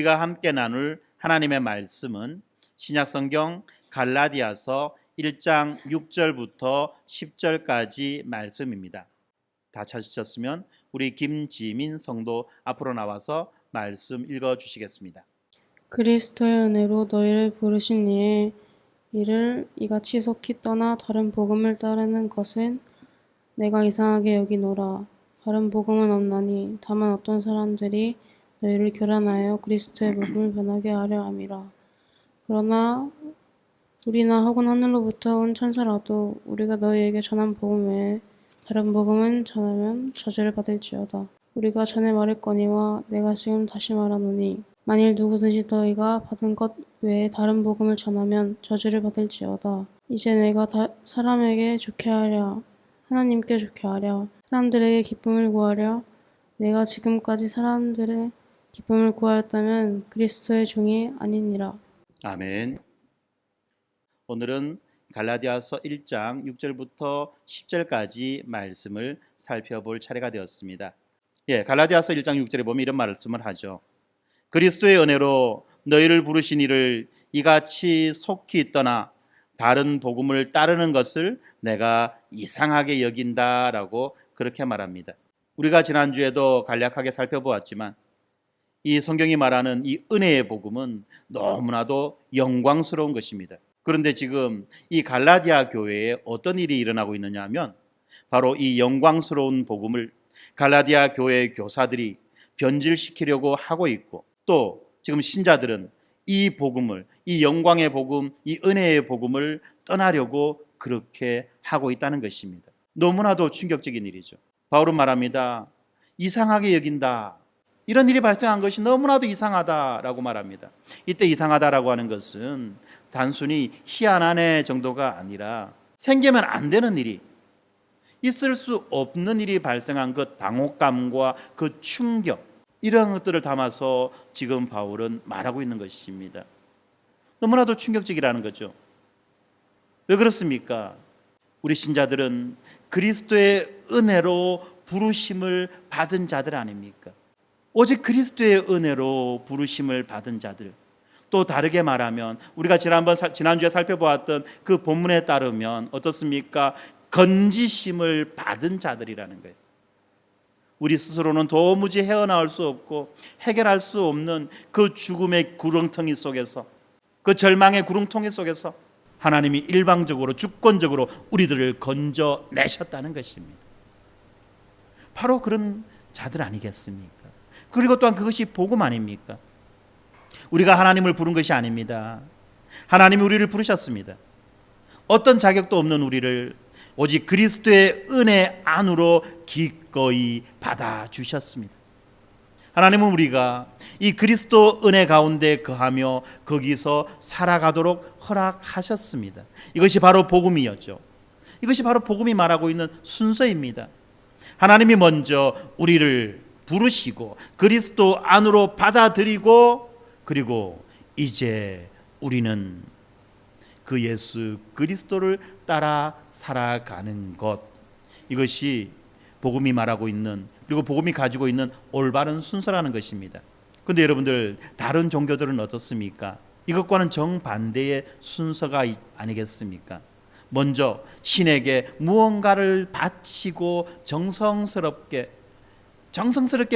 우리가 함께 나눌 하나님의 말씀은 신약성경 갈라디아서 1장 6절부터 10절까지 말씀입니다. 다 찾으셨으면 우리 김지민 성도 앞으로 나와서 말씀 읽어주시겠습니다. 그리스도의 은혜로 너희를 부르신 이의 이를 이같이 속히 떠나 다른 복음을 따르는 것은 내가 이상하게 여기노라. 다른 복음은 없나니 다만 어떤 사람들이 너희를 교란하여 그리스도의 복음을 변하게 하려 함이라. 그러나 우리나 혹은 하늘로부터 온 천사라도 우리가 너희에게 전한 복음 외에 다른 복음은 전하면 저주를 받을지어다. 우리가 전에 말했거니와 내가 지금 다시 말하노니 만일 누구든지 너희가 받은 것 외에 다른 복음을 전하면 저주를 받을지어다. 이제 내가 사람에게 좋게 하랴 하나님께 좋게 하랴 사람들에게 기쁨을 구하랴 내가 지금까지 사람들의 기쁨을 구하였다면 그리스도의 종이 아니니라. 아멘. 오늘은 갈라디아서 1장 6절부터 10절까지 말씀을 살펴볼 차례가 되었습니다. 갈라디아서 1장 6절에 보면 이런 말씀을 하죠. 그리스도의 은혜로 너희를 부르신 이를 이같이 속히 떠나 다른 복음을 따르는 것을 내가 이상하게 여긴다라고 그렇게 말합니다. 우리가 지난주에도 간략하게 살펴보았지만 이 성경이 말하는 이 은혜의 복음은 너무나도 영광스러운 것입니다. 그런데 지금 이 갈라디아 교회에 어떤 일이 일어나고 있느냐 하면 바로 이 영광스러운 복음을 갈라디아 교회의 교사들이 변질시키려고 하고 있고 또 지금 신자들은 이 복음을, 이 영광의 복음, 이 은혜의 복음을 떠나려고 그렇게 하고 있다는 것입니다. 너무나도 충격적인 일이죠. 바울은 말합니다. 이상하게 여긴다. 이런 일이 발생한 것이 너무나도 이상하다라고 말합니다. 이때 이상하다라고 하는 것은 단순히 희한하네 정도가 아니라 생기면 안 되는 일이, 있을 수 없는 일이 발생한 그 당혹감과 그 충격, 이런 것들을 담아서 지금 바울은 말하고 있는 것입니다. 너무나도 충격적이라는 거죠. 왜 그렇습니까? 우리 신자들은 그리스도의 은혜로 부르심을 받은 자들 아닙니까? 오직 그리스도의 은혜로 부르심을 받은 자들, 또 다르게 말하면 우리가 지난주에 살펴보았던 그 본문에 따르면 어떻습니까? 건지심을 받은 자들이라는 거예요. 우리 스스로는 도무지 헤어나올 수 없고 해결할 수 없는 그 죽음의 구렁텅이 속에서, 그 절망의 구렁텅이 속에서 하나님이 일방적으로 주권적으로 우리들을 건져내셨다는 것입니다. 바로 그런 자들 아니겠습니까? 그리고 또한 그것이 복음 아닙니까? 우리가 하나님을 부른 것이 아닙니다. 하나님이 우리를 부르셨습니다. 어떤 자격도 없는 우리를 오직 그리스도의 은혜 안으로 기꺼이 받아주셨습니다. 하나님은 우리가 이 그리스도 은혜 가운데 거하며 거기서 살아가도록 허락하셨습니다. 이것이 바로 복음이었죠. 이것이 바로 복음이 말하고 있는 순서입니다. 하나님이 먼저 우리를 부르시고 그리스도 안으로 받아들이고, 그리고 이제 우리는 그 예수 그리스도를 따라 살아가는 것, 이것이 복음이 말하고 있는, 그리고 복음이 가지고 있는 올바른 순서라는 것입니다. 그런데 여러분들, 다른 종교들은 어떻습니까? 이것과는 정반대의 순서가 아니겠습니까? 먼저 신에게 무언가를 바치고 정성스럽게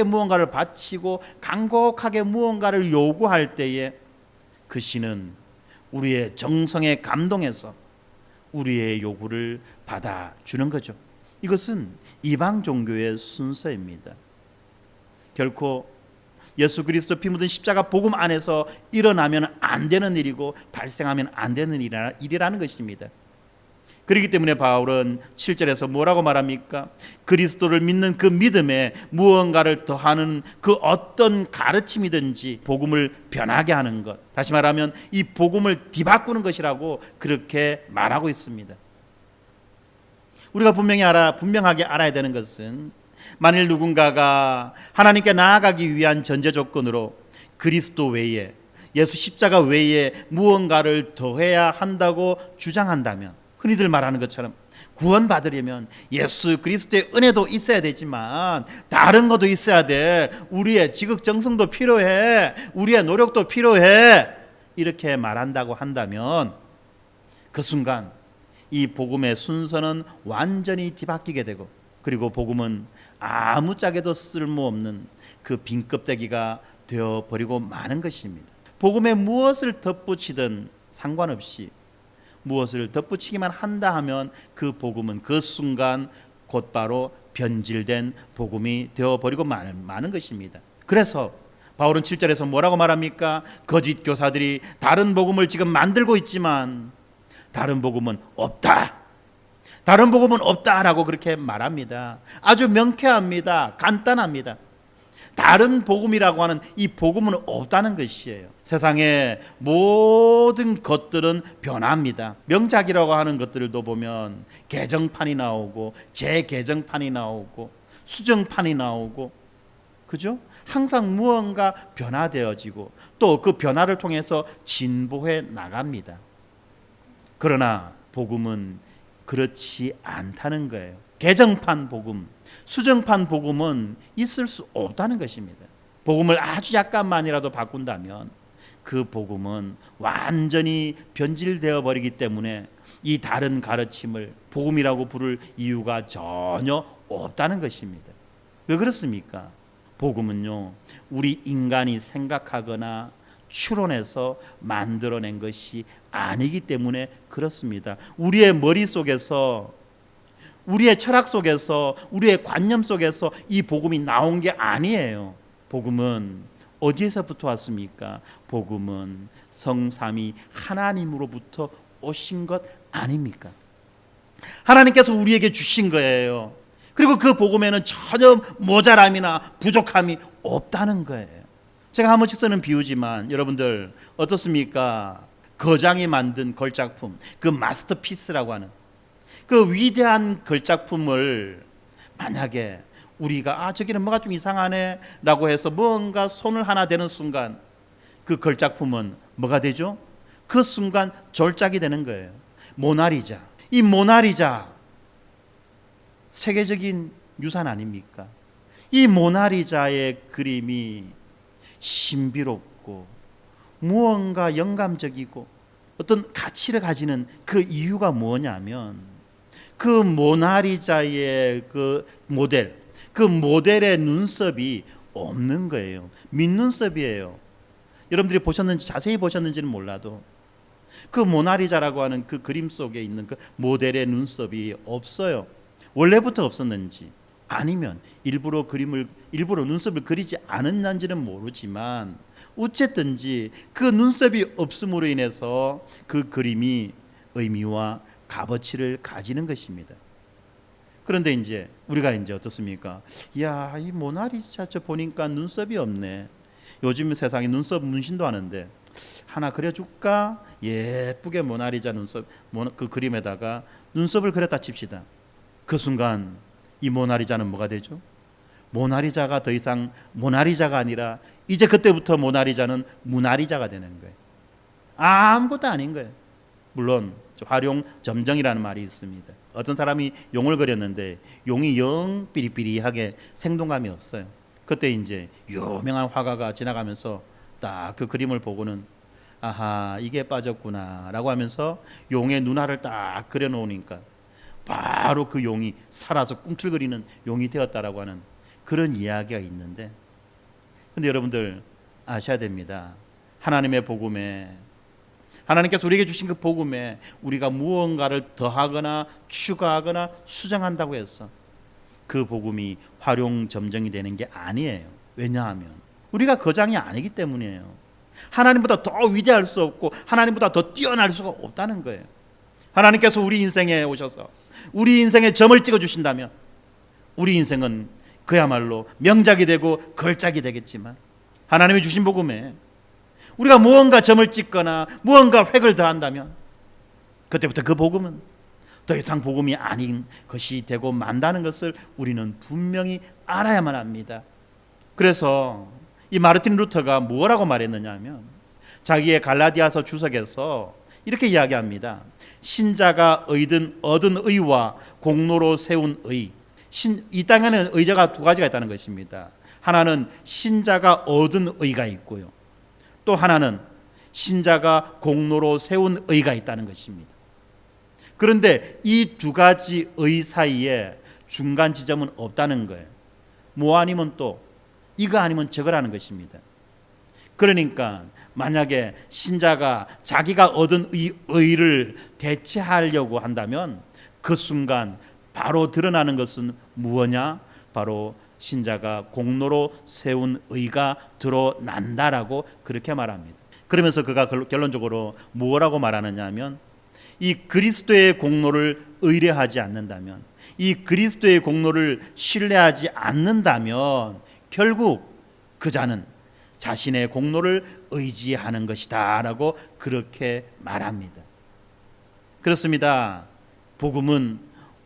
무언가를 바치고 간곡하게 무언가를 요구할 때에 그 신은 우리의 정성에 감동해서 우리의 요구를 받아주는 거죠. 이것은 이방 종교의 순서입니다. 결코 예수 그리스도 피 묻은 십자가 복음 안에서 일어나면 안 되는 일이고 발생하면 안 되는 일이라는 것입니다. 그렇기 때문에 바울은 7절에서 뭐라고 말합니까? 그리스도를 믿는 그 믿음에 무언가를 더하는 그 어떤 가르침이든지 복음을 변하게 하는 것, 다시 말하면 이 복음을 뒤바꾸는 것이라고 그렇게 말하고 있습니다. 우리가 분명하게 알아야 되는 것은, 만일 누군가가 하나님께 나아가기 위한 전제 조건으로 그리스도 외에, 예수 십자가 외에 무언가를 더해야 한다고 주장한다면, 흔히들 말하는 것처럼 구원받으려면 예수 그리스도의 은혜도 있어야 되지만 다른 것도 있어야 돼. 우리의 지극정성도 필요해. 우리의 노력도 필요해. 이렇게 말한다고 한다면 그 순간 이 복음의 순서는 완전히 뒤바뀌게 되고, 그리고 복음은 아무짝에도 쓸모없는 그 빈 껍데기가 되어버리고 마는 것입니다. 복음에 무엇을 덧붙이든 상관없이 무엇을 덧붙이기만 한다 하면 그 복음은 그 순간 곧바로 변질된 복음이 되어버리고 마는 것입니다. 그래서 바울은 7절에서 뭐라고 말합니까? 거짓 교사들이 다른 복음을 지금 만들고 있지만 다른 복음은 없다. 다른 복음은 없다라고 그렇게 말합니다. 아주 명쾌합니다. 간단합니다. 다른 복음이라고 하는 이 복음은 없다는 것이에요. 세상의 모든 것들은 변합니다. 명작이라고 하는 것들도 보면 개정판이 나오고 재개정판이 나오고 수정판이 나오고, 그죠? 항상 무언가 변화되어지고 또 그 변화를 통해서 진보해 나갑니다. 그러나 복음은 그렇지 않다는 거예요. 개정판 복음, 수정판 복음은 있을 수 없다는 것입니다. 복음을 아주 약간만이라도 바꾼다면 그 복음은 완전히 변질되어 버리기 때문에 이 다른 가르침을 복음이라고 부를 이유가 전혀 없다는 것입니다. 왜 그렇습니까? 복음은요, 우리 인간이 생각하거나 추론해서 만들어낸 것이 아니기 때문에 그렇습니다. 우리의 머릿속에서, 우리의 철학 속에서, 우리의 관념 속에서 이 복음이 나온 게 아니에요. 복음은 어디에서부터 왔습니까? 복음은 성삼위 하나님으로부터 오신 것 아닙니까? 하나님께서 우리에게 주신 거예요. 그리고 그 복음에는 전혀 모자람이나 부족함이 없다는 거예요. 제가 한 번씩 쓰는 비유지만 여러분들 어떻습니까? 거장이 만든 걸작품, 그 마스터피스라고 하는 그 위대한 걸작품을 만약에 우리가 저기는 뭐가 좀 이상하네 라고 해서 뭔가 손을 하나 대는 순간 그 걸작품은 뭐가 되죠? 그 순간 졸작이 되는 거예요. 모나리자. 이 모나리자 세계적인 유산 아닙니까? 이 모나리자의 그림이 신비롭고 무언가 영감적이고 어떤 가치를 가지는 그 이유가 뭐냐면 그 모나리자의 그 모델의 눈썹이 없는 거예요. 밑눈썹이에요. 여러분들이 보셨는지 자세히 보셨는지는 몰라도 그 모나리자라고 하는 그 그림 속에 있는 그 모델의 눈썹이 없어요. 원래부터 없었는지 아니면 일부러 눈썹을 그리지 않았는지는 모르지만 어쨌든지 그 눈썹이 없음으로 인해서 그 그림이 의미와 값어치를 가지는 것입니다. 그런데 이제 우리가 이제 어떻습니까? 야, 이 모나리자 저 보니까 눈썹이 없네. 요즘 세상에 눈썹 문신도 하는데 하나 그려줄까? 예쁘게 모나리자 눈썹 그 그림에다가 눈썹을 그렸다 칩시다. 그 순간 이 모나리자는 뭐가 되죠? 모나리자가 더 이상 모나리자가 아니라 이제 그때부터 모나리자는 무나리자가 되는 거예요. 아무것도 아닌 거예요. 물론 활용 점정이라는 말이 있습니다. 어떤 사람이 용을 그렸는데 용이 영 삐리삐리하게 생동감이 없어요. 그때 이제 유명한 화가가 지나가면서 딱 그 그림을 보고는 아하, 이게 빠졌구나 라고 하면서 용의 눈알을 딱 그려놓으니까 바로 그 용이 살아서 꿈틀거리는 용이 되었다라고 하는 그런 이야기가 있는데, 근데 여러분들 아셔야 됩니다. 하나님의 복음에, 하나님께서 우리에게 주신 그 복음에 우리가 무언가를 더하거나 추가하거나 수정한다고 해서 그 복음이 활용 점정이 되는 게 아니에요. 왜냐하면 우리가 거장이 아니기 때문이에요. 하나님보다 더 위대할 수 없고 하나님보다 더 뛰어날 수가 없다는 거예요. 하나님께서 우리 인생에 오셔서 우리 인생에 점을 찍어 주신다면 우리 인생은 그야말로 명작이 되고 걸작이 되겠지만, 하나님이 주신 복음에 우리가 무언가 점을 찍거나 무언가 획을 더한다면 그때부터 그 복음은 더 이상 복음이 아닌 것이 되고 만다는 것을 우리는 분명히 알아야만 합니다. 그래서 이 마르틴 루터가 뭐라고 말했느냐 하면 자기의 갈라디아서 주석에서 이렇게 이야기합니다. 신자가 얻은 의와 공로로 세운 의. 이 땅에는 의자가 두 가지가 있다는 것입니다. 하나는 신자가 얻은 의가 있고요, 또 하나는 신자가 공로로 세운 의가 있다는 것입니다. 그런데 이 두 가지 의 사이에 중간 지점은 없다는 거예요. 뭐 아니면 또 이거 아니면 저거라는 것입니다. 그러니까 만약에 신자가 자기가 얻은 의를 대체하려고 한다면 그 순간 바로 드러나는 것은 무엇냐? 바로 신자가 공로로 세운 의가 드러난다라고 그렇게 말합니다. 그러면서 그가 결론적으로 뭐라고 말하느냐 하면, 이 그리스도의 공로를 의뢰하지 않는다면, 이 그리스도의 공로를 신뢰하지 않는다면 결국 그 자는 자신의 공로를 의지하는 것이다 라고 그렇게 말합니다. 그렇습니다. 복음은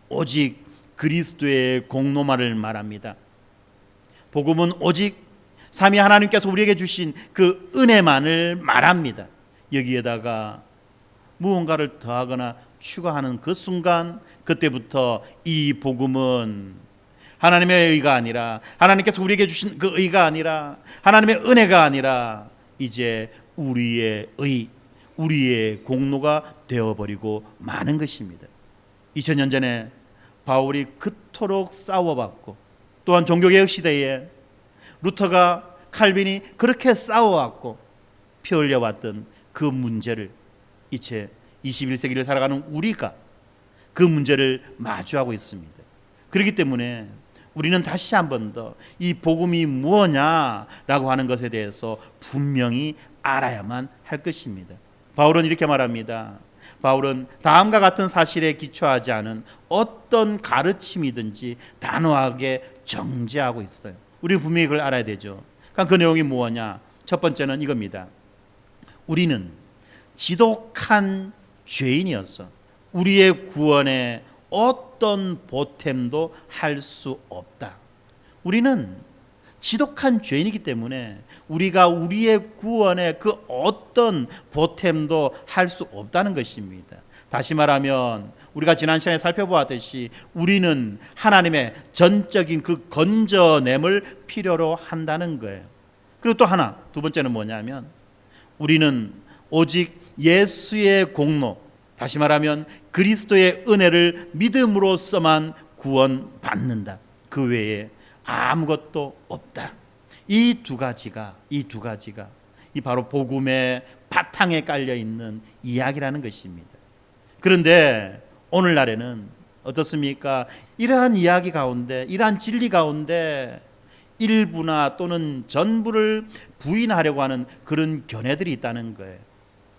오직 그리스도의 공로만을 말합니다. 복음은 오직 삼위 하나님께서 우리에게 주신 그 은혜만을 말합니다. 여기에다가 무언가를 더하거나 추가하는 그 순간, 그때부터 이 복음은 하나님의 의가 아니라, 하나님께서 우리에게 주신 그 의가 아니라, 하나님의 은혜가 아니라 이제 우리의 의, 우리의 공로가 되어버리고 마는 것입니다. 2000년 전에 바울이 그토록 싸워왔고, 또한 종교개혁 시대에 루터가, 칼빈이 그렇게 싸워왔고 피 흘려왔던 그 문제를 이제 21세기를 살아가는 우리가 그 문제를 마주하고 있습니다. 그렇기 때문에 우리는 다시 한 번 더 이 복음이 무엇냐라고 하는 것에 대해서 분명히 알아야만 할 것입니다. 바울은 이렇게 말합니다. 바울은 다음과 같은 사실에 기초하지 않은 어떤 가르침이든지 단호하게 정죄하고 있어요. 우리는 분명히 그걸 알아야 되죠. 그러니까 그 내용이 무엇냐? 첫 번째는 이겁니다. 우리는 지독한 죄인이었어. 우리의 구원에 어떤 보탬도 할 수 없다. 우리는 지독한 죄인이기 때문에 우리가 우리의 구원에 그 어떤 보탬도 할 수 없다는 것입니다. 다시 말하면 우리가 지난 시간에 살펴보았듯이 우리는 하나님의 전적인 그 건져냄을 필요로 한다는 거예요. 그리고 또 하나, 두 번째는 뭐냐면 우리는 오직 예수의 공로, 다시 말하면 그리스도의 은혜를 믿음으로써만 구원받는다. 그 외에 아무것도 없다. 이 두 가지가 이 바로 복음의 바탕에 깔려 있는 이야기라는 것입니다. 그런데 오늘날에는 어떻습니까? 이러한 이야기 가운데, 이러한 진리 가운데 일부나 또는 전부를 부인하려고 하는 그런 견해들이 있다는 거예요.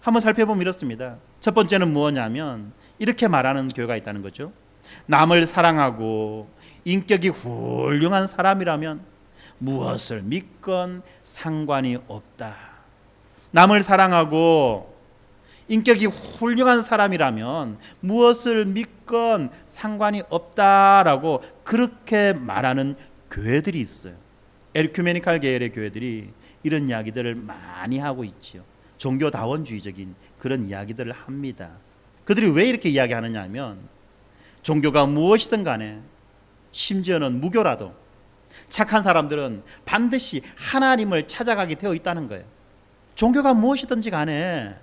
한번 살펴보면 이렇습니다. 첫 번째는 뭐냐면 이렇게 말하는 교회가 있다는 거죠. 남을 사랑하고 인격이 훌륭한 사람이라면 무엇을 믿건 상관이 없다. 남을 사랑하고 인격이 훌륭한 사람이라면 무엇을 믿건 상관이 없다라고 그렇게 말하는 교회들이 있어요. 에큐메니칼 계열의 교회들이 이런 이야기들을 많이 하고 있지요. 종교다원주의적인 그런 이야기들을 합니다. 그들이 왜 이렇게 이야기하느냐 하면 종교가 무엇이든 간에, 심지어는 무교라도 착한 사람들은 반드시 하나님을 찾아가게 되어 있다는 거예요. 종교가 무엇이든지 간에,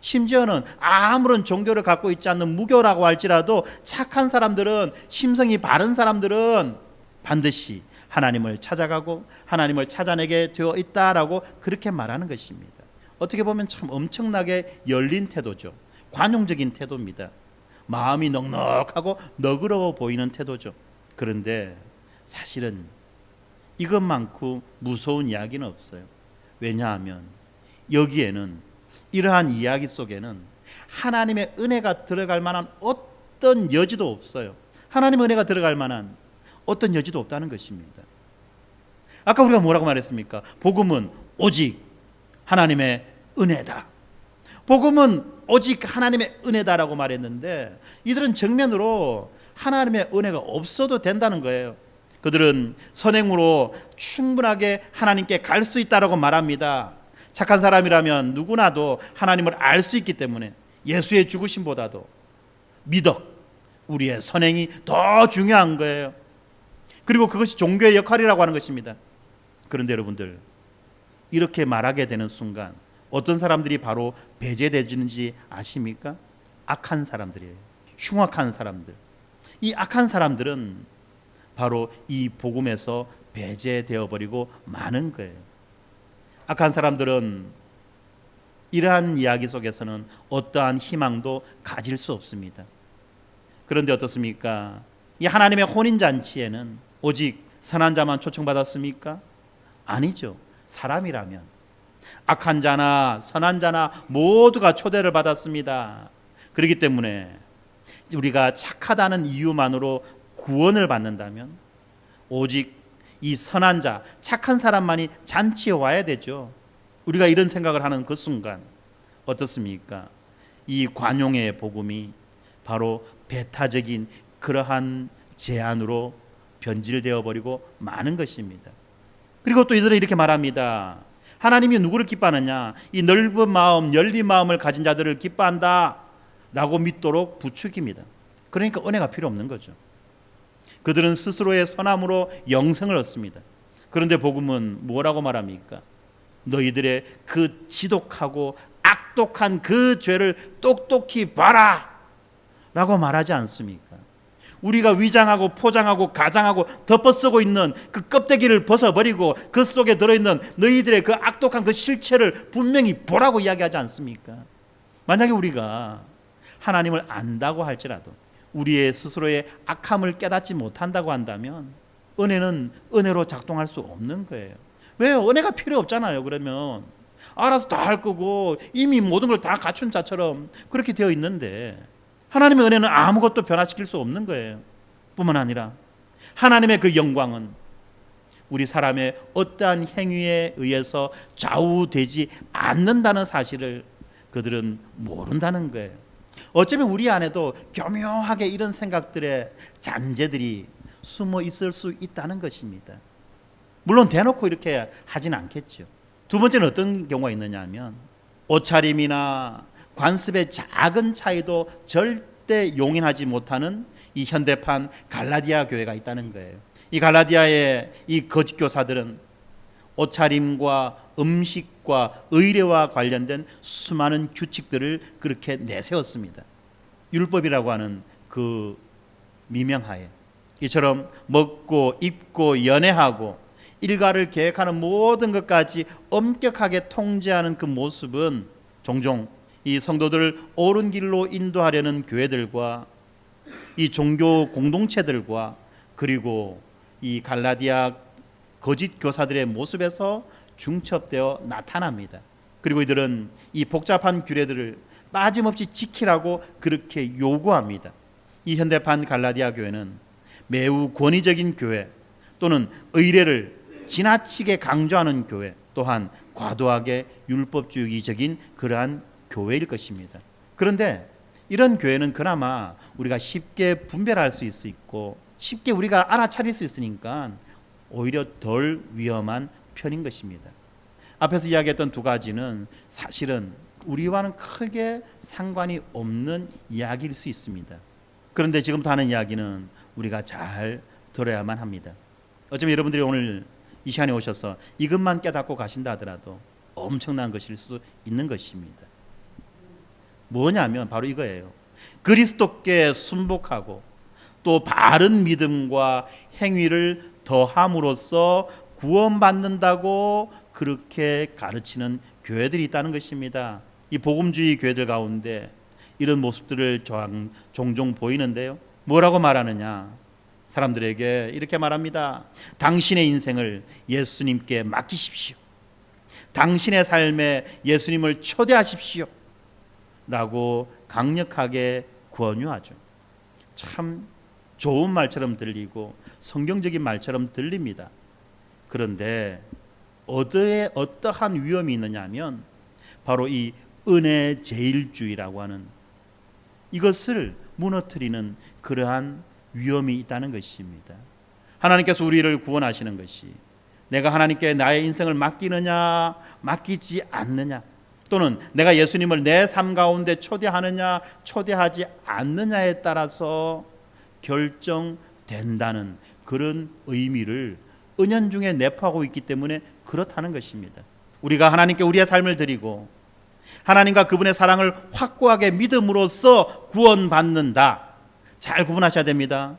심지어는 아무런 종교를 갖고 있지 않는 무교라고 할지라도 착한 사람들은, 심성이 바른 사람들은 반드시 하나님을 찾아가고 하나님을 찾아내게 되어 있다라고 그렇게 말하는 것입니다. 어떻게 보면 참 엄청나게 열린 태도죠. 관용적인 태도입니다. 마음이 넉넉하고 너그러워 보이는 태도죠. 그런데 사실은 이것만큼 무서운 이야기는 없어요. 왜냐하면 여기에는, 이러한 이야기 속에는 하나님의 은혜가 들어갈 만한 어떤 여지도 없어요. 하나님의 은혜가 들어갈 만한 어떤 여지도 없다는 것입니다. 아까 우리가 뭐라고 말했습니까? 복음은 오직 하나님의 은혜다. 복음은 오직 하나님의 은혜다라고 말했는데 이들은 정면으로 하나님의 은혜가 없어도 된다는 거예요. 그들은 선행으로 충분하게 하나님께 갈 수 있다라고 말합니다. 착한 사람이라면 누구나도 하나님을 알 수 있기 때문에 예수의 죽으심보다도 미덕, 우리의 선행이 더 중요한 거예요. 그리고 그것이 종교의 역할이라고 하는 것입니다. 그런데 여러분들, 이렇게 말하게 되는 순간 어떤 사람들이 바로 배제되지는지 아십니까? 악한 사람들이에요. 흉악한 사람들. 이 악한 사람들은 바로 이 복음에서 배제되어 버리고 마는 거예요. 악한 사람들은 이러한 이야기 속에서는 어떠한 희망도 가질 수 없습니다. 그런데 어떻습니까? 이 하나님의 혼인잔치에는 오직 선한 자만 초청받았습니까? 아니죠. 사람이라면 악한 자나 선한 자나 모두가 초대를 받았습니다. 그렇기 때문에 우리가 착하다는 이유만으로 구원을 받는다면 오직 이 선한 자, 착한 사람만이 잔치에 와야 되죠. 우리가 이런 생각을 하는 그 순간 어떻습니까? 이 관용의 복음이 바로 배타적인 그러한 제안으로 변질되어 버리고 마는 것입니다. 그리고 또 이들은 이렇게 말합니다. 하나님이 누구를 기뻐하느냐? 이 넓은 마음, 열린 마음을 가진 자들을 기뻐한다 라고 믿도록 부추깁니다. 그러니까 은혜가 필요 없는 거죠. 그들은 스스로의 선함으로 영생을 얻습니다. 그런데 복음은 뭐라고 말합니까? 너희들의 그 지독하고 악독한 그 죄를 똑똑히 봐라 라고 말하지 않습니까? 우리가 위장하고 포장하고 가장하고 덮어쓰고 있는 그 껍데기를 벗어버리고 그 속에 들어있는 너희들의 그 악독한 그 실체를 분명히 보라고 이야기하지 않습니까? 만약에 우리가 하나님을 안다고 할지라도 우리의 스스로의 악함을 깨닫지 못한다고 한다면 은혜는 은혜로 작동할 수 없는 거예요. 왜요? 은혜가 필요 없잖아요. 그러면 알아서 다 할 거고 이미 모든 걸 다 갖춘 자처럼 그렇게 되어 있는데 하나님의 은혜는 아무것도 변화시킬 수 없는 거예요. 뿐만 아니라 하나님의 그 영광은 우리 사람의 어떠한 행위에 의해서 좌우되지 않는다는 사실을 그들은 모른다는 거예요. 어쩌면 우리 안에도 교묘하게 이런 생각들의 잔재들이 숨어 있을 수 있다는 것입니다. 물론 대놓고 이렇게 하진 않겠죠. 두 번째는 어떤 경우가 있느냐 하면 옷차림이나 관습의 작은 차이도 절대 용인하지 못하는 이 현대판 갈라디아 교회가 있다는 거예요. 이 갈라디아의 이 거짓 교사들은 옷차림과 음식과 의례와 관련된 수많은 규칙들을 그렇게 내세웠습니다. 율법이라고 하는 그 미명하에 이처럼 먹고 입고 연애하고 일가를 계획하는 모든 것까지 엄격하게 통제하는 그 모습은 종종 이 성도들을 옳은 길로 인도하려는 교회들과 이 종교 공동체들과 그리고 이 갈라디아 거짓 교사들의 모습에서 중첩되어 나타납니다. 그리고 이들은 이 복잡한 규례들을 빠짐없이 지키라고 그렇게 요구합니다. 이 현대판 갈라디아 교회는 매우 권위적인 교회 또는 의례를 지나치게 강조하는 교회 또한 과도하게 율법주의적인 그러한 교회일 것입니다. 그런데 이런 교회는 그나마 우리가 쉽게 분별할 수 있고 쉽게 우리가 알아차릴 수 있으니까 오히려 덜 위험한 편인 것입니다. 앞에서 이야기했던 두 가지는 사실은 우리와는 크게 상관이 없는 이야기일 수 있습니다. 그런데 지금부터 하는 이야기는 우리가 잘 들어야만 합니다. 어쩌면 여러분들이 오늘 이 시간에 오셔서 이것만 깨닫고 가신다 하더라도 엄청난 것일 수도 있는 것입니다. 뭐냐면 바로 이거예요. 그리스도께 순복하고 또 바른 믿음과 행위를 더함으로써 구원받는다고 그렇게 가르치는 교회들이 있다는 것입니다. 이 복음주의 교회들 가운데 이런 모습들을 종종 보이는데요. 뭐라고 말하느냐? 사람들에게 이렇게 말합니다. 당신의 인생을 예수님께 맡기십시오. 당신의 삶에 예수님을 초대하십시오. 라고 강력하게 권유하죠. 참 좋은 말처럼 들리고 성경적인 말처럼 들립니다. 그런데 어떠한 위험이 있느냐 하면 바로 이 은혜 제일주의라고 하는 이것을 무너뜨리는 그러한 위험이 있다는 것입니다. 하나님께서 우리를 구원하시는 것이 내가 하나님께 나의 인생을 맡기느냐 맡기지 않느냐 또는 내가 예수님을 내 삶 가운데 초대하느냐 초대하지 않느냐에 따라서 결정된다는 그런 의미를 은연중에 내포하고 있기 때문에 그렇다는 것입니다. 우리가 하나님께 우리의 삶을 드리고 하나님과 그분의 사랑을 확고하게 믿음으로써 구원받는다. 잘 구분하셔야 됩니다.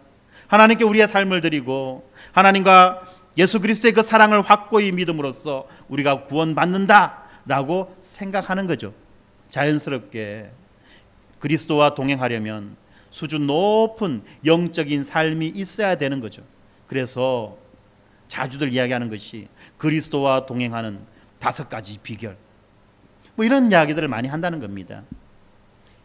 하나님께 우리의 삶을 드리고 하나님과 예수 그리스도의 그 사랑을 확고히 믿음으로써 우리가 구원받는다라고 생각하는 거죠. 자연스럽게 그리스도와 동행하려면 수준 높은 영적인 삶이 있어야 되는 거죠. 그래서 자주들 이야기하는 것이 그리스도와 동행하는 5가지 비결, 뭐 이런 이야기들을 많이 한다는 겁니다.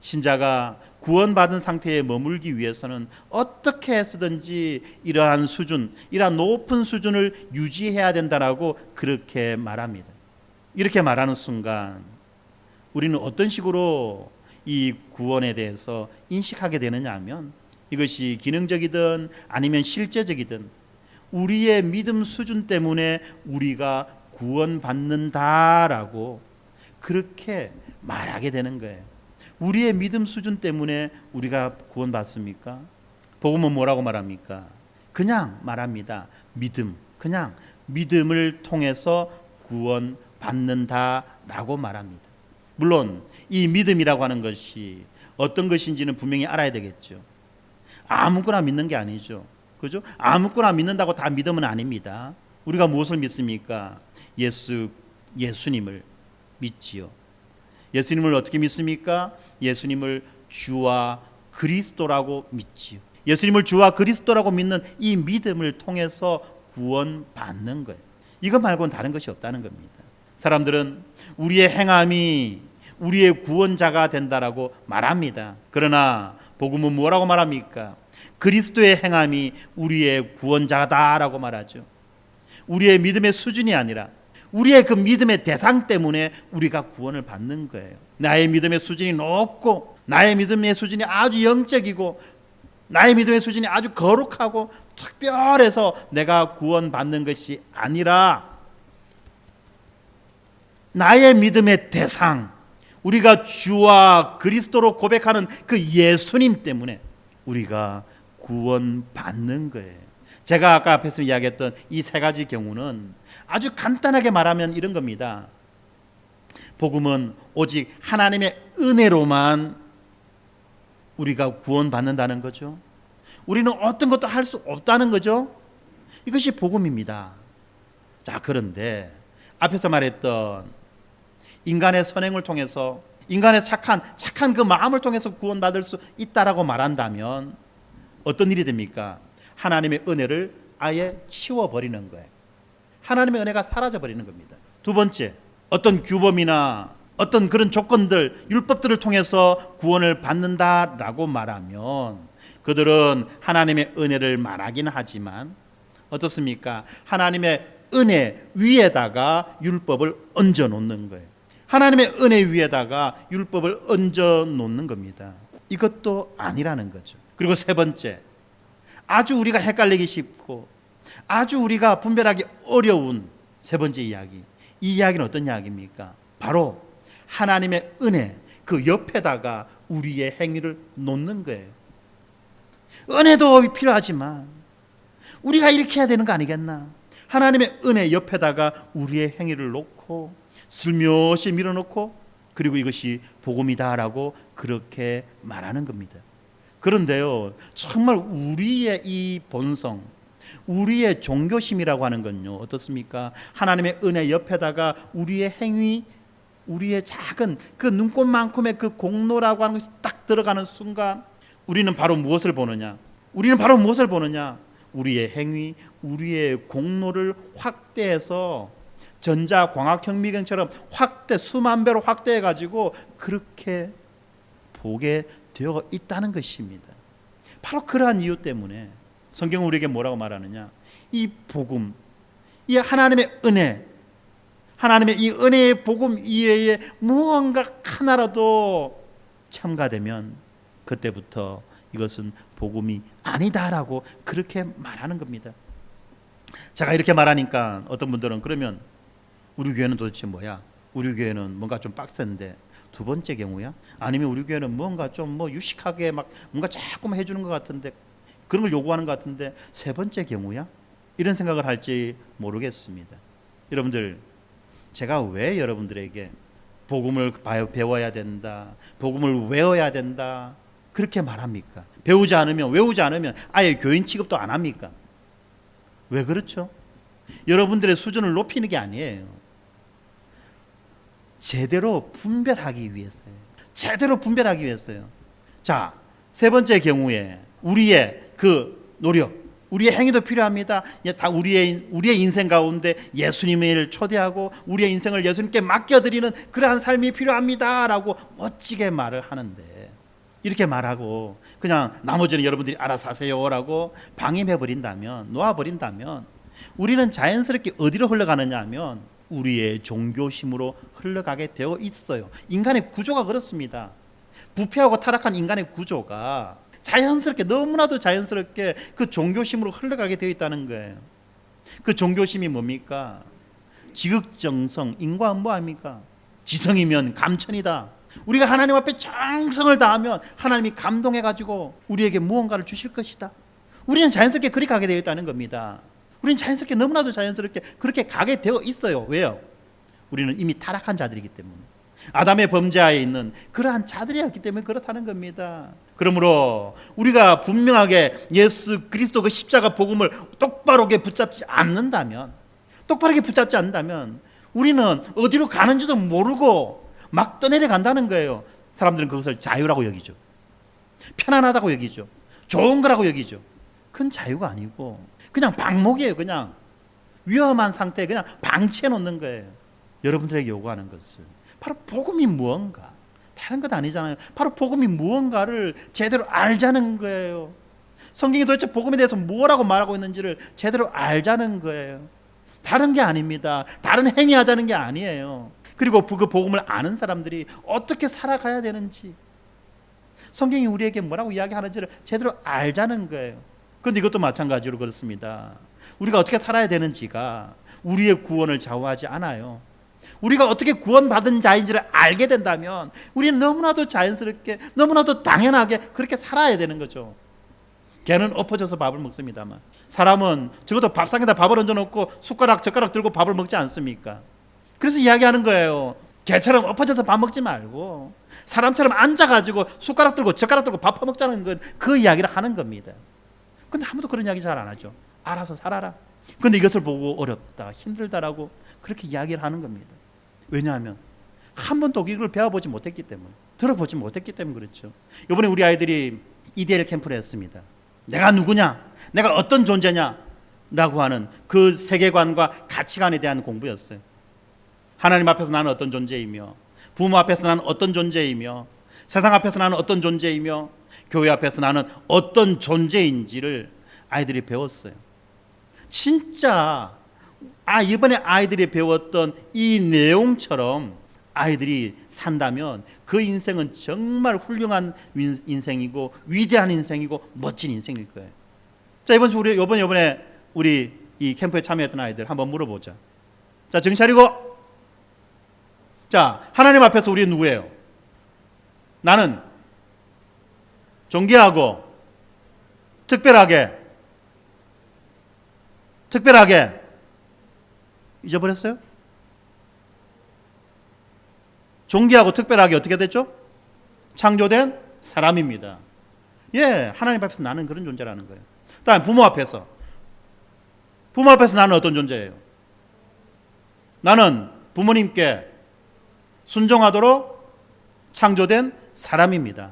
신자가 구원받은 상태에 머물기 위해서는 어떻게 해서든지 이러한 수준, 이러한 높은 수준을 유지해야 된다라고 그렇게 말합니다. 이렇게 말하는 순간 우리는 어떤 식으로 이 구원에 대해서 인식하게 되느냐 하면 이것이 기능적이든 아니면 실제적이든 우리의 믿음 수준 때문에 우리가 구원받는다라고 그렇게 말하게 되는 거예요. 우리의 믿음 수준 때문에 우리가 구원받습니까? 복음은 뭐라고 말합니까? 그냥 말합니다. 믿음. 그냥 믿음을 통해서 구원받는다라고 말합니다. 물론 이 믿음이라고 하는 것이 어떤 것인지는 분명히 알아야 되겠죠. 아무거나 믿는 게 아니죠. 그죠? 아무거나 믿는다고 다 믿음은 아닙니다. 우리가 무엇을 믿습니까? 예수님을 믿지요. 예수님을 어떻게 믿습니까? 예수님을 주와 그리스도라고 믿지요. 예수님을 주와 그리스도라고 믿는 이 믿음을 통해서 구원받는 거예요. 이것 말고는 다른 것이 없다는 겁니다. 사람들은 우리의 행함이 우리의 구원자가 된다라고 말합니다. 그러나 복음은 뭐라고 말합니까? 그리스도의 행함이 우리의 구원자다라고 말하죠. 우리의 믿음의 수준이 아니라 우리의 그 믿음의 대상 때문에 우리가 구원을 받는 거예요. 나의 믿음의 수준이 높고 나의 믿음의 수준이 아주 영적이고 나의 믿음의 수준이 아주 거룩하고 특별해서 내가 구원받는 것이 아니라 나의 믿음의 대상, 우리가 주와 그리스도로 고백하는 그 예수님 때문에 우리가 구원받는 거예요. 제가 아까 앞에서 이야기했던 이 3가지 경우는 아주 간단하게 말하면 이런 겁니다. 복음은 오직 하나님의 은혜로만 우리가 구원받는다는 거죠. 우리는 어떤 것도 할 수 없다는 거죠. 이것이 복음입니다. 자, 그런데 앞에서 말했던 인간의 선행을 통해서 인간의 착한 그 마음을 통해서 구원받을 수 있다라고 말한다면 어떤 일이 됩니까? 하나님의 은혜를 아예 치워버리는 거예요. 하나님의 은혜가 사라져버리는 겁니다. 2번째, 어떤 규범이나 어떤 그런 조건들, 율법들을 통해서 구원을 받는다라고 말하면 그들은 하나님의 은혜를 말하긴 하지만 어떻습니까? 하나님의 은혜 위에다가 율법을 얹어 놓는 거예요. 하나님의 은혜 위에다가 율법을 얹어 놓는 겁니다. 이것도 아니라는 거죠. 그리고 3번째, 아주 우리가 헷갈리기 쉽고 아주 우리가 분별하기 어려운 3번째 이야기. 이 이야기는 어떤 이야기입니까? 바로 하나님의 은혜 그 옆에다가 우리의 행위를 놓는 거예요. 은혜도 필요하지만 우리가 이렇게 해야 되는 거 아니겠나? 하나님의 은혜 옆에다가 우리의 행위를 놓고 슬며시 밀어놓고 그리고 이것이 복음이다라고 그렇게 말하는 겁니다. 그런데요, 정말 우리의 이 본성, 우리의 종교심이라고 하는 건요, 어떻습니까? 하나님의 은혜 옆에다가 우리의 행위, 우리의 작은 그 눈꽃만큼의 그 공로라고 하는 것이 딱 들어가는 순간 우리는 바로 무엇을 보느냐? 우리의 행위, 우리의 공로를 확대해서 전자광학현미경처럼 수만 배로 확대해가지고 그렇게 보게 되어 있다는 것입니다. 바로 그러한 이유 때문에 성경은 우리에게 뭐라고 말하느냐? 이 복음, 이 하나님의 은혜, 하나님의 이 은혜의 복음 이외에 무언가 하나라도 첨가되면 그때부터 이것은 복음이 아니다라고 그렇게 말하는 겁니다. 제가 이렇게 말하니까 어떤 분들은 그러면 우리 교회는 도대체 뭐야? 우리 교회는 뭔가 좀 빡센데 두 번째 경우야? 아니면 우리 교회는 뭔가 좀 뭐 유식하게 막 뭔가 자꾸만 해주는 것 같은데 그런 걸 요구하는 것 같은데 세 번째 경우야? 이런 생각을 할지 모르겠습니다. 여러분들, 제가 왜 여러분들에게 복음을 배워야 된다, 복음을 외워야 된다 그렇게 말합니까? 배우지 않으면, 외우지 않으면 아예 교인 취급도 안 합니까? 왜 그렇죠? 여러분들의 수준을 높이는 게 아니에요. 제대로 분별하기 위해서요. 제대로 분별하기 위해서요. 자, 세 번째 경우에 우리의 그 노력, 우리의 행위도 필요합니다. 다 우리의 인생 가운데 예수님을 초대하고 우리의 인생을 예수님께 맡겨드리는 그러한 삶이 필요합니다라고 멋지게 말을 하는데, 이렇게 말하고 그냥 나머지는 여러분들이 알아서 하세요라고 방임해버린다면, 놓아버린다면 우리는 자연스럽게 어디로 흘러가느냐 하면 우리의 종교심으로 흘러가게 되어 있어요. 인간의 구조가 그렇습니다. 부패하고 타락한 인간의 구조가 자연스럽게, 너무나도 자연스럽게 그 종교심으로 흘러가게 되어 있다는 거예요. 그 종교심이 뭡니까? 지극정성, 인과응보아닙니까? 지성이면 감천이다. 우리가 하나님 앞에 정성을 다하면 하나님이 감동해가지고 우리에게 무언가를 주실 것이다. 우리는 자연스럽게 그렇게 가게 되어 있다는 겁니다. 우리는 자연스럽게, 너무나도 자연스럽게 그렇게 가게 되어 있어요. 왜요? 우리는 이미 타락한 자들이기 때문에, 아담의 범죄하에 있는 그러한 자들이었기 때문에 그렇다는 겁니다. 그러므로 우리가 분명하게 예수 그리스도 그 십자가 복음을 똑바르게 붙잡지 않는다면, 우리는 어디로 가는지도 모르고 막 떠내려간다는 거예요. 사람들은 그것을 자유라고 여기죠. 편안하다고 여기죠. 좋은 거라고 여기죠. 그건 자유가 아니고 그냥 방목이에요. 그냥 위험한 상태에 그냥 방치해 놓는 거예요. 여러분들에게 요구하는 것은 바로 복음이 무언가, 다른 것 아니잖아요. 바로 복음이 무언가를 제대로 알자는 거예요. 성경이 도대체 복음에 대해서 뭐라고 말하고 있는지를 제대로 알자는 거예요. 다른 게 아닙니다. 다른 행위하자는 게 아니에요. 그리고 그 복음을 아는 사람들이 어떻게 살아가야 되는지, 성경이 우리에게 뭐라고 이야기하는지를 제대로 알자는 거예요. 그런데 이것도 마찬가지로 그렇습니다. 우리가 어떻게 살아야 되는지가 우리의 구원을 좌우하지 않아요. 우리가 어떻게 구원받은 자인지를 알게 된다면 우리는 너무나도 자연스럽게, 너무나도 당연하게 그렇게 살아야 되는 거죠. 개는 엎어져서 밥을 먹습니다만 사람은 적어도 밥상에다 밥을 얹어놓고 숟가락 젓가락 들고 밥을 먹지 않습니까? 그래서 이야기하는 거예요. 개처럼 엎어져서 밥 먹지 말고 사람처럼 앉아가지고 숟가락 들고 젓가락 들고 밥 퍼먹자는 건 그 이야기를 하는 겁니다. 근데 아무도 그런 이야기 잘 안 하죠. 알아서 살아라. 근데 이것을 보고 어렵다, 힘들다라고 그렇게 이야기를 하는 겁니다. 왜냐하면 한 번도 이걸 배워보지 못했기 때문에, 들어보지 못했기 때문에 그렇죠. 이번에 우리 아이들이 EDL 캠프를 했습니다. 내가 누구냐, 내가 어떤 존재냐 라고 하는 그 세계관과 가치관에 대한 공부였어요. 하나님 앞에서 나는 어떤 존재이며, 부모 앞에서 나는 어떤 존재이며, 세상 앞에서 나는 어떤 존재이며, 교회 앞에서 나는 어떤 존재인지를 아이들이 배웠어요. 진짜 이번에 아이들이 배웠던 이 내용처럼 아이들이 산다면 그 인생은 정말 훌륭한 인생이고 위대한 인생이고 멋진 인생일 거예요. 자, 이번에 우리 이 캠프에 참여했던 아이들 한번 물어보자. 자, 정신 차리고. 자, 하나님 앞에서 우리는 누구예요? 나는 존귀하고 특별하게 잊어버렸어요? 존귀하고 특별하게 어떻게 됐죠? 창조된 사람입니다. 예, 하나님 앞에서 나는 그런 존재라는 거예요. 다음 부모 앞에서 나는 어떤 존재예요? 나는 부모님께 순종하도록 창조된 사람입니다.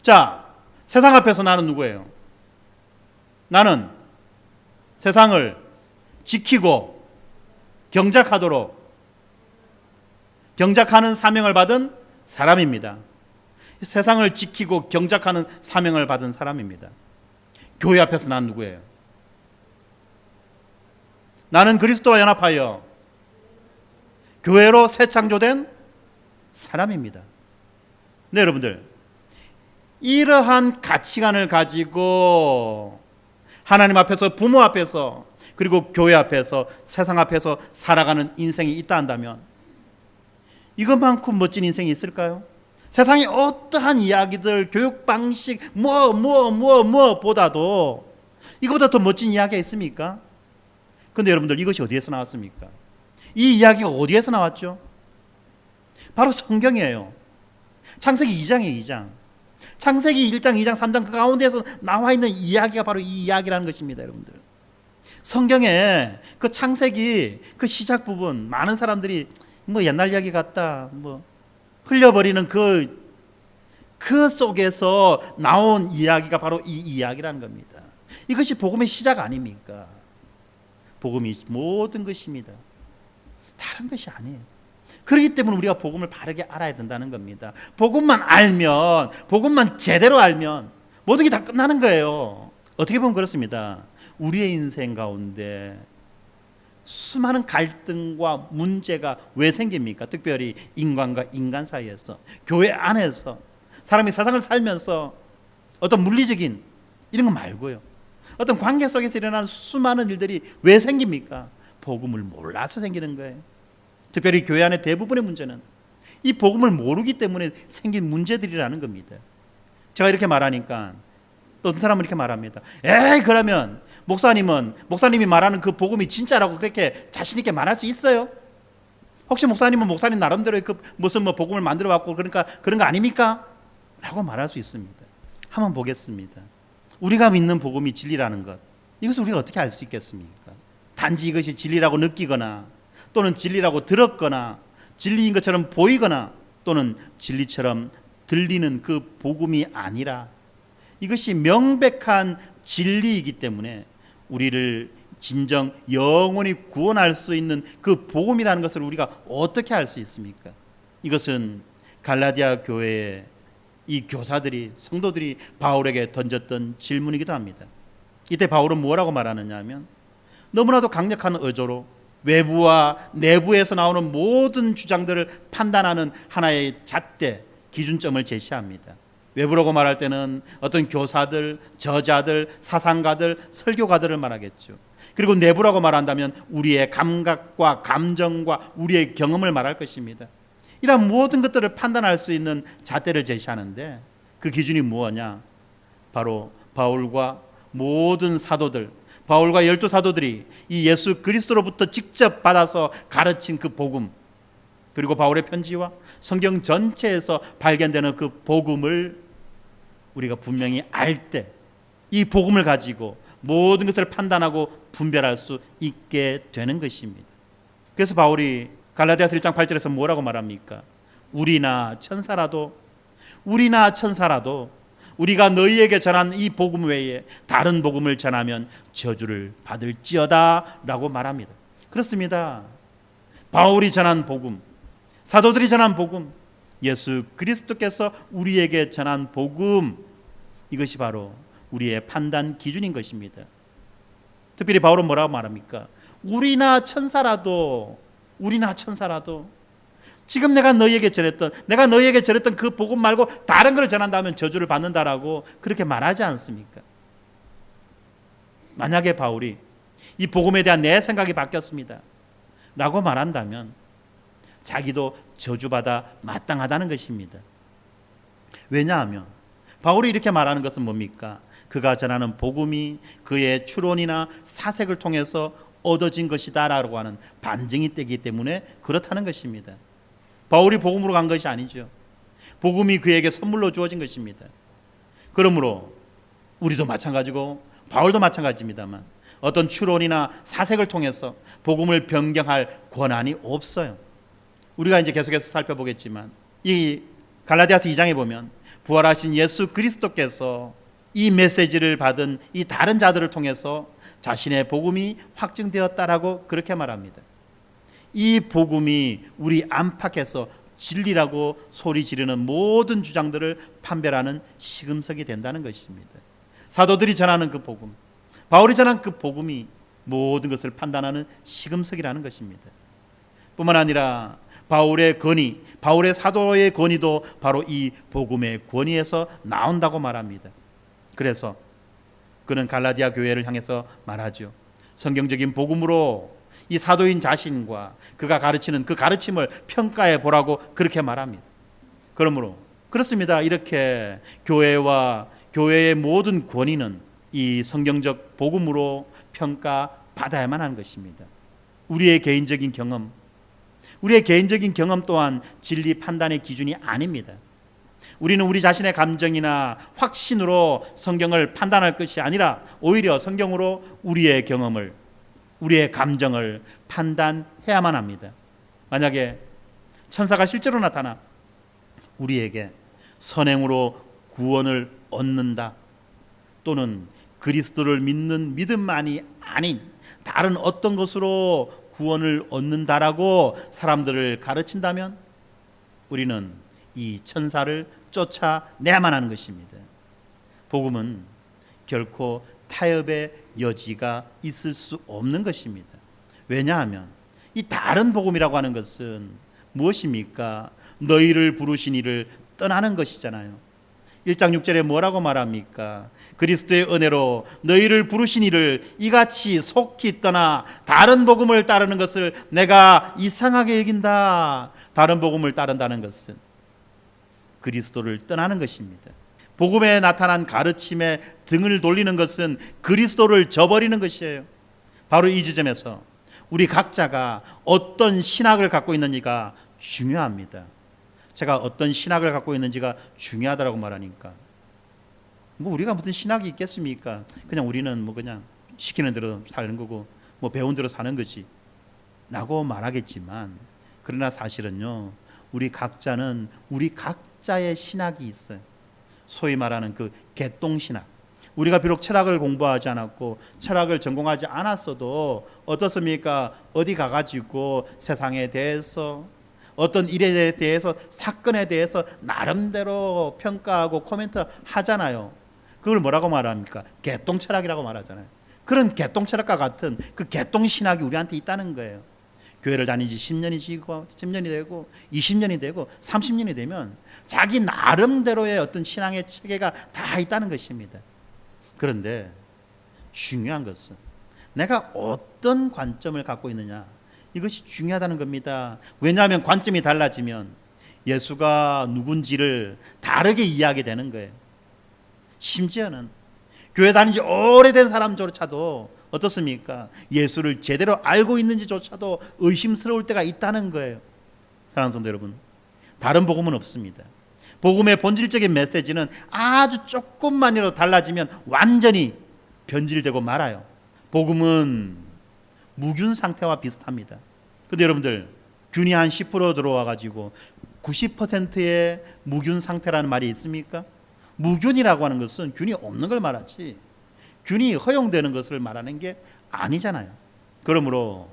자, 세상 앞에서 나는 누구예요? 나는 세상을 지키고 경작하는 사명을 받은 사람입니다. 세상을 지키고 경작하는 사명을 받은 사람입니다. 교회 앞에서 나는 누구예요? 나는 그리스도와 연합하여 교회로 새 창조된 사람입니다. 네, 여러분들, 이러한 가치관을 가지고 하나님 앞에서, 부모 앞에서, 그리고 교회 앞에서, 세상 앞에서 살아가는 인생이 있다 한다면 이것만큼 멋진 인생이 있을까요? 세상의 어떠한 이야기들, 교육 방식, 보다도 이거보다 더 멋진 이야기가 있습니까? 근데 여러분들 이것이 어디에서 나왔습니까? 이 이야기가 어디에서 나왔죠? 바로 성경이에요. 창세기 2장이에요, 2장. 창세기 1장, 2장, 3장 그 가운데에서 나와 있는 이야기가 바로 이 이야기라는 것입니다, 여러분들. 성경에 그 창세기 그 시작 부분 많은 사람들이 뭐 옛날 이야기 같다 뭐 흘려버리는 그 속에서 나온 이야기가 바로 이 이야기라는 겁니다. 이것이 복음의 시작 아닙니까? 복음이 모든 것입니다. 다른 것이 아니에요. 그렇기 때문에 우리가 복음을 바르게 알아야 된다는 겁니다. 복음만 알면, 복음만 제대로 알면 모든 게 다 끝나는 거예요. 어떻게 보면 그렇습니다. 우리의 인생 가운데 수많은 갈등과 문제가 왜 생깁니까? 특별히 인간과 인간 사이에서, 교회 안에서, 사람이 세상을 살면서 어떤 물리적인 이런 거 말고요, 어떤 관계 속에서 일어나는 수많은 일들이 왜 생깁니까? 복음을 몰라서 생기는 거예요. 특별히 교회 안의 대부분의 문제는 이 복음을 모르기 때문에 생긴 문제들이라는 겁니다. 제가 이렇게 말하니까 또 어떤 사람은 이렇게 말합니다. 에이, 그러면 목사님이 말하는 그 복음이 진짜라고 그렇게 자신 있게 말할 수 있어요? 혹시 목사님은 목사님 나름대로 그 무슨 뭐 복음을 만들어 왔고 그러니까 그런 거 아닙니까? 라고 말할 수 있습니다. 한번 보겠습니다. 우리가 믿는 복음이 진리라는 것, 이것을 우리가 어떻게 알 수 있겠습니까? 단지 이것이 진리라고 느끼거나 또는 진리라고 들었거나 진리인 것처럼 보이거나 또는 진리처럼 들리는 그 복음이 아니라 이것이 명백한 진리이기 때문에 우리를 진정 영원히 구원할 수 있는 그 복음이라는 것을 우리가 어떻게 알 수 있습니까? 이것은 갈라디아 교회의 이 교사들이, 성도들이 바울에게 던졌던 질문이기도 합니다. 이때 바울은 뭐라고 말하느냐 하면 너무나도 강력한 어조로 외부와 내부에서 나오는 모든 주장들을 판단하는 하나의 잣대, 기준점을 제시합니다. 외부라고 말할 때는 어떤 교사들, 저자들, 사상가들, 설교가들을 말하겠죠. 그리고 내부라고 말한다면 우리의 감각과 감정과 우리의 경험을 말할 것입니다. 이런 모든 것들을 판단할 수 있는 잣대를 제시하는데 그 기준이 무엇이냐? 바로 바울과 모든 사도들, 바울과 12사도들이 이 예수 그리스도로부터 직접 받아서 가르친 그 복음, 그리고 바울의 편지와 성경 전체에서 발견되는 그 복음을 우리가 분명히 알 때 이 복음을 가지고 모든 것을 판단하고 분별할 수 있게 되는 것입니다. 그래서 바울이 갈라디아서 1장 8절에서 뭐라고 말합니까? 우리나 천사라도 우리가 너희에게 전한 이 복음 외에 다른 복음을 전하면 저주를 받을지어다 라고 말합니다. 그렇습니다. 바울이 전한 복음, 사도들이 전한 복음, 예수 그리스도께서 우리에게 전한 복음, 이것이 바로 우리의 판단 기준인 것입니다. 특별히 바울은 뭐라고 말합니까? 우리나 천사라도 지금 내가 너희에게 전했던 그 복음 말고 다른 걸 전한다면 저주를 받는다라고 그렇게 말하지 않습니까? 만약에 바울이 이 복음에 대한 내 생각이 바뀌었습니다 라고 말한다면 자기도 저주받아 마땅하다는 것입니다. 왜냐하면 바울이 이렇게 말하는 것은 뭡니까? 그가 전하는 복음이 그의 추론이나 사색을 통해서 얻어진 것이다 라고 하는 반증이 되기 때문에 그렇다는 것입니다. 바울이 복음으로 간 것이 아니죠. 복음이 그에게 선물로 주어진 것입니다. 그러므로 우리도 마찬가지고 바울도 마찬가지입니다만 어떤 추론이나 사색을 통해서 복음을 변경할 권한이 없어요. 우리가 이제 계속해서 살펴보겠지만 이 갈라디아서 2장에 보면 부활하신 예수 그리스도께서 이 메시지를 받은 이 다른 자들을 통해서 자신의 복음이 확증되었다라고 그렇게 말합니다. 이 복음이 우리 안팎에서 진리라고 소리 지르는 모든 주장들을 판별하는 시금석이 된다는 것입니다. 사도들이 전하는 그 복음, 바울이 전한 그 복음이 모든 것을 판단하는 시금석이라는 것입니다. 뿐만 아니라 바울의 권위, 바울의 사도의 권위도 바로 이 복음의 권위에서 나온다고 말합니다. 그래서 그는 갈라디아 교회를 향해서 말하죠. 성경적인 복음으로 이 사도인 자신과 그가 가르치는 그 가르침을 평가해 보라고 그렇게 말합니다. 그러므로 그렇습니다. 이렇게 교회와 교회의 모든 권위는 이 성경적 복음으로 평가받아야만 하는 것입니다. 우리의 개인적인 경험 또한 진리 판단의 기준이 아닙니다. 우리는 우리 자신의 감정이나 확신으로 성경을 판단할 것이 아니라 오히려 성경으로 우리의 경험을, 우리의 감정을 판단해야만 합니다. 만약에 천사가 실제로 나타나 우리에게 선행으로 구원을 얻는다, 또는 그리스도를 믿는 믿음만이 아닌 다른 어떤 것으로 구원을 얻는다라고 사람들을 가르친다면 우리는 이 천사를 쫓아내야만 하는 것입니다. 복음은 결코 타협의 여지가 있을 수 없는 것입니다. 왜냐하면 이 다른 복음이라고 하는 것은 무엇입니까? 너희를 부르신 이를 떠나는 것이잖아요. 1장 6절에 뭐라고 말합니까? 그리스도의 은혜로 너희를 부르신 이를 이같이 속히 떠나 다른 복음을 따르는 것을 내가 이상하게 여긴다. 다른 복음을 따른다는 것은 그리스도를 떠나는 것입니다. 복음에 나타난 가르침에 등을 돌리는 것은 그리스도를 저버리는 것이에요. 바로 이 지점에서 우리 각자가 어떤 신학을 갖고 있는지가 중요합니다. 제가 어떤 신학을 갖고 있는지가 중요하다라고 말하니까 뭐 우리가 무슨 신학이 있겠습니까? 그냥 우리는 뭐 그냥 시키는 대로 사는 거고 뭐 배운 대로 사는 거지 라고 말하겠지만, 그러나 사실은요, 우리 각자는 우리 각자의 신학이 있어요. 소위 말하는 그 개똥신학. 우리가 비록 철학을 공부하지 않았고 철학을 전공하지 않았어도 어떻습니까? 어디 가가지고 세상에 대해서, 어떤 일에 대해서, 사건에 대해서 나름대로 평가하고 코멘트 하잖아요. 그걸 뭐라고 말합니까? 개똥철학이라고 말하잖아요. 그런 개똥철학과 같은 그 개똥신학이 우리한테 있다는 거예요. 교회를 다닌 지 10년이 되고 20년이 되고 30년이 되면 자기 나름대로의 어떤 신앙의 체계가 다 있다는 것입니다. 그런데 중요한 것은 내가 어떤 관점을 갖고 있느냐, 이것이 중요하다는 겁니다. 왜냐하면 관점이 달라지면 예수가 누군지를 다르게 이해하게 되는 거예요. 심지어는 교회 다닌 지 오래된 사람조차도 어떻습니까? 예수를 제대로 알고 있는지조차도 의심스러울 때가 있다는 거예요. 사랑하는 성도 여러분, 다른 복음은 없습니다. 복음의 본질적인 메시지는 아주 조금만이라도 달라지면 완전히 변질되고 말아요. 복음은 무균 상태와 비슷합니다. 근데 여러분들, 균이 한 10% 들어와 가지고 90%의 무균 상태라는 말이 있습니까? 무균이라고 하는 것은 균이 없는 걸 말하지 균이 허용되는 것을 말하는 게 아니잖아요. 그러므로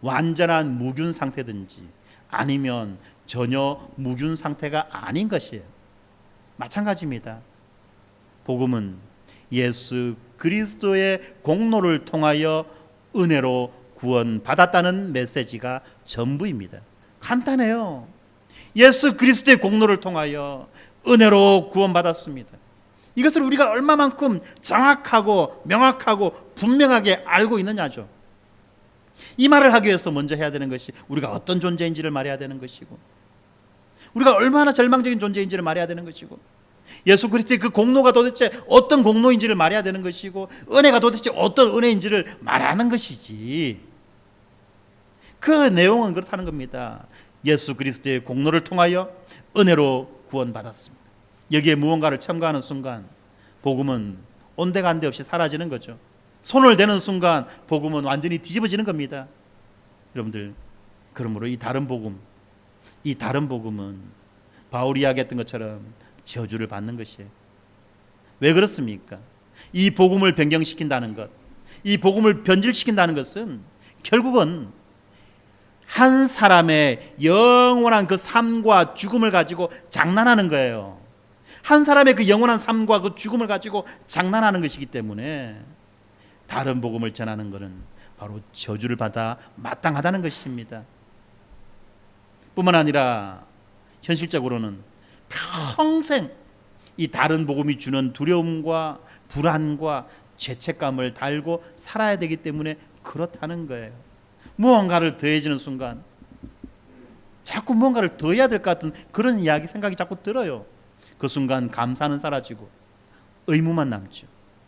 완전한 무균 상태든지 아니면 전혀 무균 상태가 아닌 것이에요. 마찬가지입니다. 복음은 예수 그리스도의 공로를 통하여 은혜로 구원받았다는 메시지가 전부입니다. 간단해요. 예수 그리스도의 공로를 통하여 은혜로 구원받았습니다. 이것을 우리가 얼마만큼 정확하고 명확하고 분명하게 알고 있느냐죠. 이 말을 하기 위해서 먼저 해야 되는 것이 우리가 어떤 존재인지를 말해야 되는 것이고, 우리가 얼마나 절망적인 존재인지를 말해야 되는 것이고, 예수 그리스도의 그 공로가 도대체 어떤 공로인지를 말해야 되는 것이고, 은혜가 도대체 어떤 은혜인지를 말하는 것이지. 그 내용은 그렇다는 겁니다. 예수 그리스도의 공로를 통하여 은혜로 구원받았습니다. 여기에 무언가를 첨가하는 순간 복음은 온데간데 없이 사라지는 거죠. 손을 대는 순간 복음은 완전히 뒤집어지는 겁니다. 여러분들, 그러므로 이 다른 복음은 바울이 이야기했던 것처럼 저주를 받는 것이에요. 왜 그렇습니까? 이 복음을 변경시킨다는 것, 이 복음을 변질시킨다는 것은 결국은 한 사람의 영원한 그 삶과 죽음을 가지고 장난하는 거예요. 한 사람의 그 영원한 삶과 그 죽음을 가지고 장난하는 것이기 때문에 다른 복음을 전하는 것은 바로 저주를 받아 마땅하다는 것입니다. 뿐만 아니라 현실적으로는 평생 이 다른 복음이 주는 두려움과 불안과 죄책감을 달고 살아야 되기 때문에 그렇다는 거예요. 무언가를 더해지는 순간 자꾸 무언가를 더해야 될 것 같은 그런 이야기 생각이 자꾸 들어요. 그 순간 감사는 사라지고 의무만 남죠.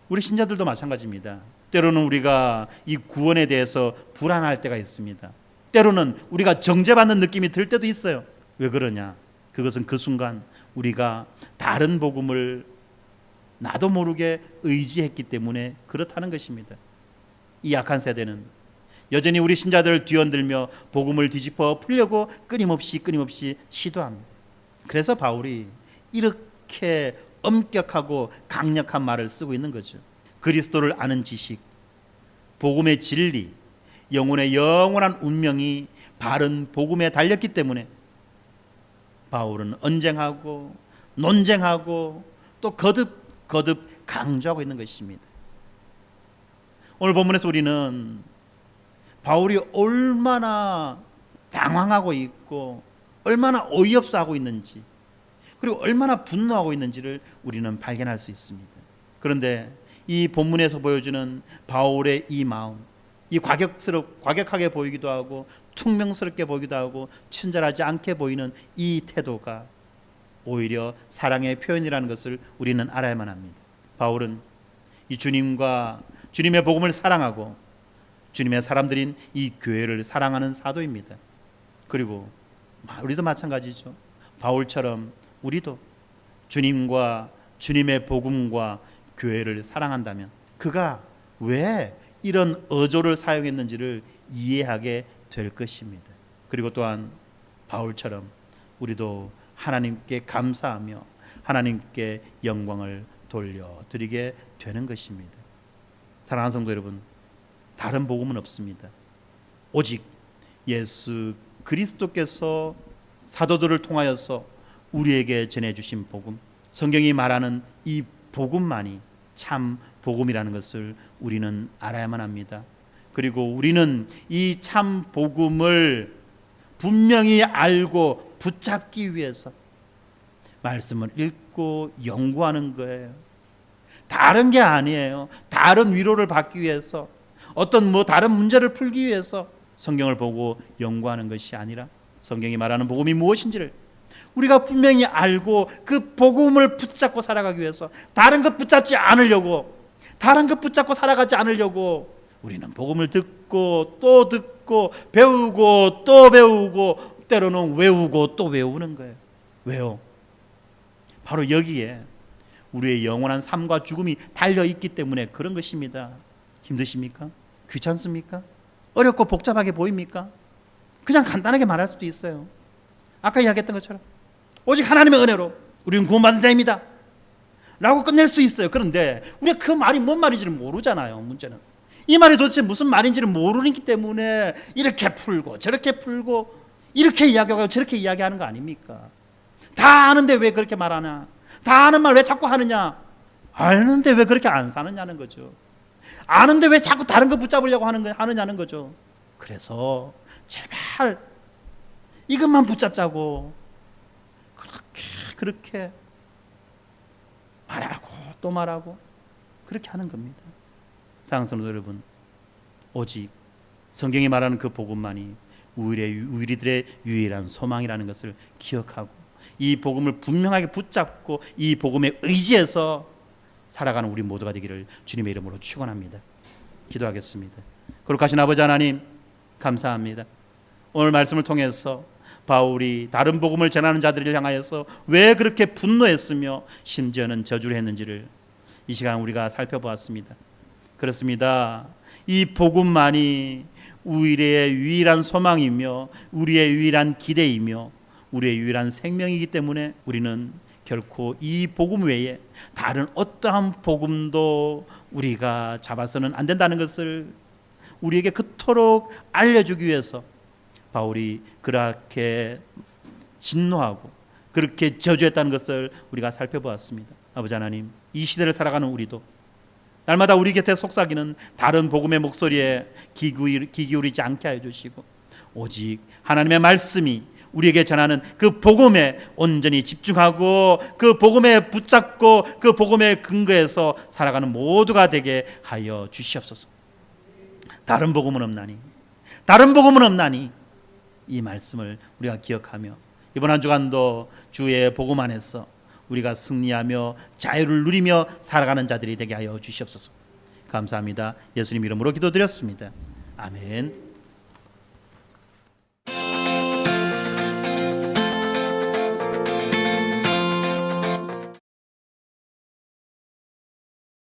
우리 신자들도 마찬가지입니다. 때로는 우리가 이 구원에 대해서 불안할 때가 있습니다. 때로는 우리가 정죄받는 느낌이 들 때도 있어요. 왜 그러냐? 그것은 그 순간 우리가 다른 복음을 나도 모르게 의지했기 때문에 그렇다는 것입니다. 이 약한 세대는 여전히 우리 신자들을 뒤흔들며 복음을 뒤집어 풀려고 끊임없이 시도합니다. 그래서 바울이 이렇게 엄격하고 강력한 말을 쓰고 있는 거죠. 그리스도를 아는 지식, 복음의 진리, 영혼의 영원한 운명이 바른 복음에 달렸기 때문에 바울은 언쟁하고 논쟁하고 또 거듭 강조하고 있는 것입니다. 오늘 본문에서 우리는 바울이 얼마나 당황하고 있고 얼마나 어이없어 하고 있는지 그리고 얼마나 분노하고 있는지를 우리는 발견할 수 있습니다. 그런데 이 본문에서 보여주는 바울의 이 마음, 이 과격하게 보이기도 하고 퉁명스럽게 보이기도 하고 친절하지 않게 보이는 이 태도가 오히려 사랑의 표현이라는 것을 우리는 알아야만 합니다. 바울은 이 주님과 주님의 복음을 사랑하고 주님의 사람들인 이 교회를 사랑하는 사도입니다. 그리고 우리도 마찬가지죠. 바울처럼 우리도 주님과 주님의 복음과 교회를 사랑한다면 그가 왜 이런 어조를 사용했는지를 이해하게 될 것입니다. 그리고 또한 바울처럼 우리도 하나님께 감사하며 하나님께 영광을 돌려드리게 되는 것입니다. 사랑하는 성도 여러분, 다른 복음은 없습니다. 오직 예수 그리스도께서 사도들을 통하여서 우리에게 전해주신 복음, 성경이 말하는 이 복음만이 참 복음이라는 것을 우리는 알아야만 합니다. 그리고 우리는 이 참 복음을 분명히 알고 붙잡기 위해서 말씀을 읽고 연구하는 거예요. 다른 게 아니에요. 다른 위로를 받기 위해서, 어떤 다른 문제를 풀기 위해서 성경을 보고 연구하는 것이 아니라 성경이 말하는 복음이 무엇인지를 우리가 분명히 알고 그 복음을 붙잡고 살아가기 위해서, 다른 것 붙잡지 않으려고, 다른 것 붙잡고 살아가지 않으려고 우리는 복음을 듣고 또 듣고 배우고 또 배우고 때로는 외우고 또 외우는 거예요. 왜요? 바로 여기에 우리의 영원한 삶과 죽음이 달려있기 때문에 그런 것입니다. 힘드십니까? 귀찮습니까? 어렵고 복잡하게 보입니까? 그냥 간단하게 말할 수도 있어요. 아까 이야기했던 것처럼 오직 하나님의 은혜로 우리는 구원받은 자입니다 라고 끝낼 수 있어요. 그런데 우리가 그 말이 뭔 말인지를 모르잖아요. 문제는 이 말이 도대체 무슨 말인지를 모르기 때문에 이렇게 풀고 저렇게 풀고 이렇게 이야기하고 저렇게 이야기하는 거 아닙니까? 다 아는데 왜 그렇게 말하냐? 다 아는 말 왜 자꾸 하느냐? 아는데 왜 그렇게 안 사느냐는 거죠. 아는데 왜 자꾸 다른 거 붙잡으려고 하느냐는 거죠. 그래서 제발 이것만 붙잡자고 그렇게 말하고 또 말하고 그렇게 하는 겁니다. 사랑하는 성도 여러분, 오직 성경이 말하는 그 복음만이 우리들의 유일한 소망이라는 것을 기억하고 이 복음을 분명하게 붙잡고 이 복음에 의지해서 살아가는 우리 모두가 되기를 주님의 이름으로 축원합니다. 기도하겠습니다. 거룩하신 아버지 하나님, 감사합니다. 오늘 말씀을 통해서 바울이 다른 복음을 전하는 자들을 향하여서 왜 그렇게 분노했으며 심지어는 저주를 했는지를 이 시간 우리가 살펴보았습니다. 그렇습니다. 이 복음만이 우리의 유일한 소망이며 우리의 유일한 기대이며 우리의 유일한 생명이기 때문에 우리는 결코 이 복음 외에 다른 어떠한 복음도 우리가 잡아서는 안 된다는 것을 우리에게 그토록 알려주기 위해서 바울이 그렇게 진노하고 그렇게 저주했다는 것을 우리가 살펴보았습니다. 아버지 하나님, 이 시대를 살아가는 우리도 날마다 우리 곁에 속삭이는 다른 복음의 목소리에 귀 기울이지 않게 하여 주시고 오직 하나님의 말씀이 우리에게 전하는 그 복음에 온전히 집중하고 그 복음에 붙잡고 그 복음의 근거에서 살아가는 모두가 되게 하여 주시옵소서. 다른 복음은 없나니, 다른 복음은 없나니 이 말씀을 우리가 기억하며 이번 한 주간도 주의 복음 안에서 우리가 승리하며 자유를 누리며 살아가는 자들이 되게 하여 주시옵소서. 감사합니다. 예수님 이름으로 기도드렸습니다. 아멘.